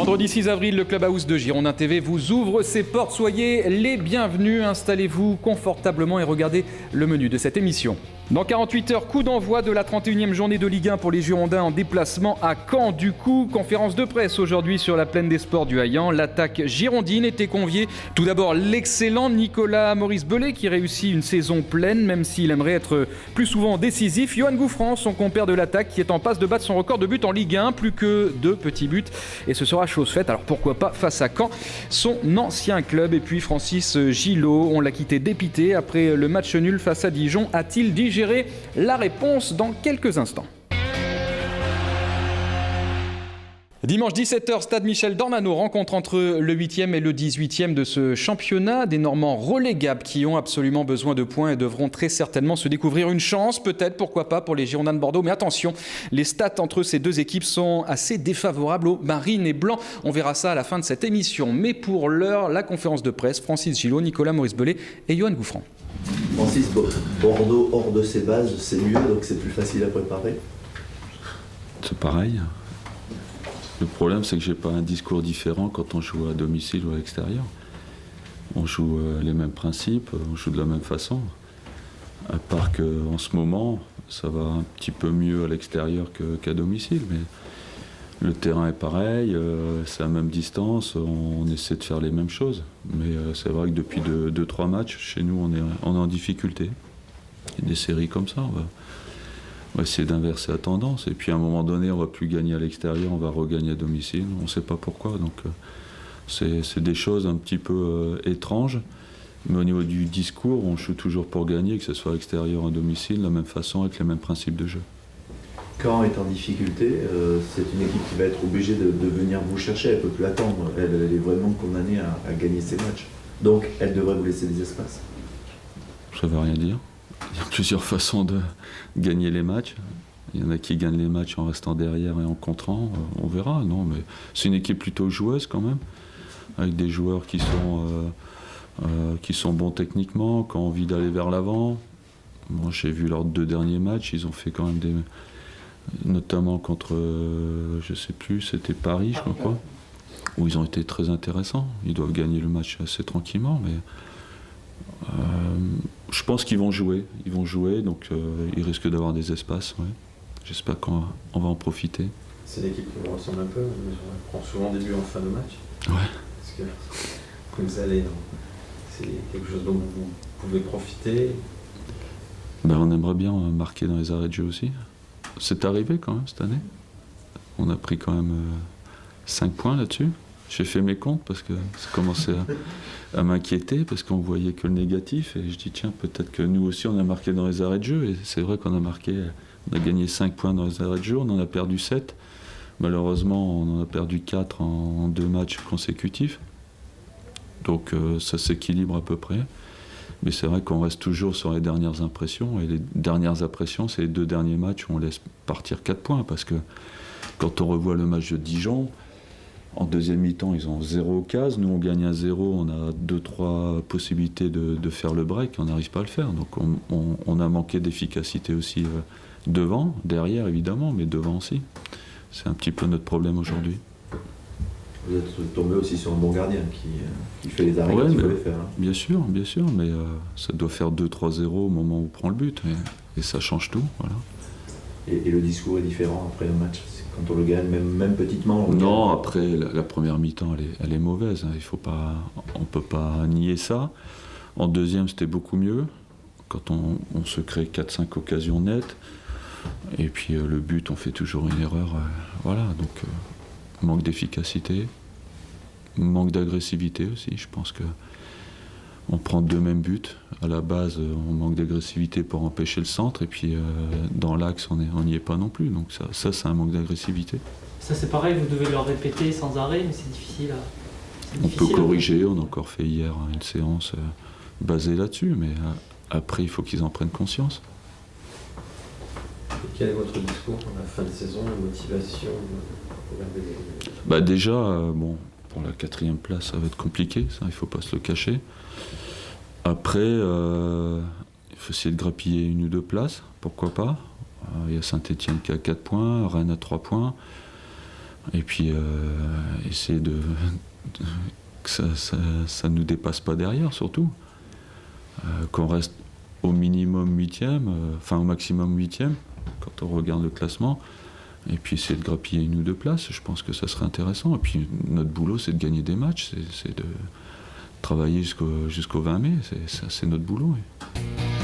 Vendredi 6 avril, le Clubhouse de Girondin TV vous ouvre ses portes. Soyez les bienvenus, installez-vous confortablement et regardez le menu de cette émission. Dans 48 heures, coup d'envoi de la 31e journée de Ligue 1 pour les Girondins en déplacement à Caen. Du coup, conférence de presse aujourd'hui sur la plaine des sports du Haillan. L'attaque girondine était conviée. Tout d'abord, l'excellent Nicolas Maurice Bellet qui réussit une saison pleine, même s'il aimerait être plus souvent décisif. Yoann Gouffran, son compère de l'attaque, qui est en passe de battre son record de buts en Ligue 1, plus que 2 petits buts. Et ce sera chose faite, alors pourquoi pas face à Caen, son ancien club. Et puis Francis Gillot, on l'a quitté dépité après le match nul face à Dijon. A-t-il digéré la réponse dans quelques instants. Dimanche 17h, Stade Michel Dornano, rencontre entre le 8e et le 18e de ce championnat. Des Normands relégables qui ont absolument besoin de points et devront très certainement se découvrir une chance, peut-être, pourquoi pas, pour les Girondins de Bordeaux. Mais attention, les stats entre ces deux équipes sont assez défavorables aux Marines et Blancs. On verra ça à la fin de cette émission. Mais pour l'heure, la conférence de presse, Francis Gillot, Nicolas Maurice Bellet et Yoann Gouffran. Francis, Bordeaux hors de ses bases, c'est mieux, donc c'est plus facile à préparer. C'est pareil. Le problème, c'est que j'ai pas un discours différent quand on joue à domicile ou à l'extérieur. On joue les mêmes principes, on joue de la même façon. À part qu'en ce moment, ça va un petit peu mieux à l'extérieur qu'à domicile. Mais le terrain est pareil, c'est à la même distance, on essaie de faire les mêmes choses. Mais c'est vrai que depuis 2-3 matchs, chez nous, on est en difficulté. Il y a des séries comme ça, on va essayer d'inverser la tendance. Et puis à un moment donné, on ne va plus gagner à l'extérieur, on va regagner à domicile. On ne sait pas pourquoi. Donc c'est des choses un petit peu étranges. Mais au niveau du discours, on joue toujours pour gagner, que ce soit à l'extérieur ou à domicile, de la même façon, avec les mêmes principes de jeu. Caen est en difficulté, c'est une équipe qui va être obligée de venir vous chercher, elle ne peut plus attendre, elle est vraiment condamnée à gagner ses matchs. Donc elle devrait vous laisser des espaces. Ça ne veut rien dire. Il y a plusieurs façons de gagner les matchs. Il y en a qui gagnent les matchs en restant derrière et en contrant, on verra. Non, mais c'est une équipe plutôt joueuse quand même, avec des joueurs qui sont bons techniquement, qui ont envie d'aller vers l'avant. Moi, j'ai vu leurs 2 derniers matchs, ils ont fait quand même notamment contre, je sais plus, c'était Paris, je crois, où ils ont été très intéressants. Ils doivent gagner le match assez tranquillement, mais je pense qu'ils vont jouer. Donc ils risquent d'avoir des espaces. Ouais. J'espère qu'on va en profiter. C'est l'équipe qui me ressemble un peu, mais on prend souvent des buts en fin de match. Ouais. Parce que vous allez, c'est quelque chose dont vous pouvez profiter. Ben, on aimerait bien marquer dans les arrêts de jeu aussi. C'est arrivé quand même cette année. On a pris quand même 5 points là-dessus. J'ai fait mes comptes parce que ça commençait à m'inquiéter parce qu'on voyait que le négatif. Et je dis tiens, peut-être que nous aussi on a marqué dans les arrêts de jeu. Et c'est vrai qu'on a gagné 5 points dans les arrêts de jeu, on en a perdu 7. Malheureusement, on en a perdu 4 en 2 matchs consécutifs. Donc ça s'équilibre à peu près. Mais c'est vrai qu'on reste toujours sur les dernières impressions. Et les dernières impressions, c'est les 2 derniers matchs où on laisse partir 4 points. Parce que quand on revoit le match de Dijon, en deuxième mi-temps, ils ont 0 cases. Nous, on gagne 1-0. On a 2-3 possibilités de faire le break. On n'arrive pas à le faire. Donc on a manqué d'efficacité aussi devant, derrière évidemment, mais devant aussi. C'est un petit peu notre problème aujourd'hui. Vous êtes tombé aussi sur un bon gardien qui fait les arrêts qu'il faut les faire. Hein. Bien sûr, mais ça doit faire 2-3-0 au moment où on prend le but, et ça change tout. Voilà. Et le discours est différent après le match quand on le gagne, même petitement. Non, après la première mi-temps, elle est mauvaise. Hein. On ne peut pas nier ça. En deuxième, c'était beaucoup mieux, quand on se crée 4-5 occasions nettes. Et puis le but, on fait toujours une erreur. Voilà, donc... manque d'efficacité, manque d'agressivité aussi. Je pense qu'on prend 2 mêmes buts. À la base, on manque d'agressivité pour empêcher le centre. Et puis dans l'axe, on n'y est pas non plus. Donc ça c'est un manque d'agressivité. Ça c'est pareil, vous devez le répéter sans arrêt, mais c'est difficile. On peut corriger. On a encore fait hier une séance basée là-dessus. Mais après, il faut qu'ils en prennent conscience. Et quel est votre discours pour la fin de saison, la motivation Déjà, pour la 4e place, ça va être compliqué, ça, il ne faut pas se le cacher. Après, il faut essayer de grappiller 1 ou 2 places, pourquoi pas. Il y a Saint-Étienne qui a 4 points, Rennes a 3 points. Et puis essayer que ça nous dépasse pas derrière, surtout. Qu'on reste au minimum 8e, enfin au maximum 8e, quand on regarde le classement. Et puis essayer de grappiller 1 ou 2 places, je pense que ça serait intéressant. Et puis notre boulot, c'est de gagner des matchs, c'est de travailler jusqu'au 20 mai, c'est notre boulot. Oui.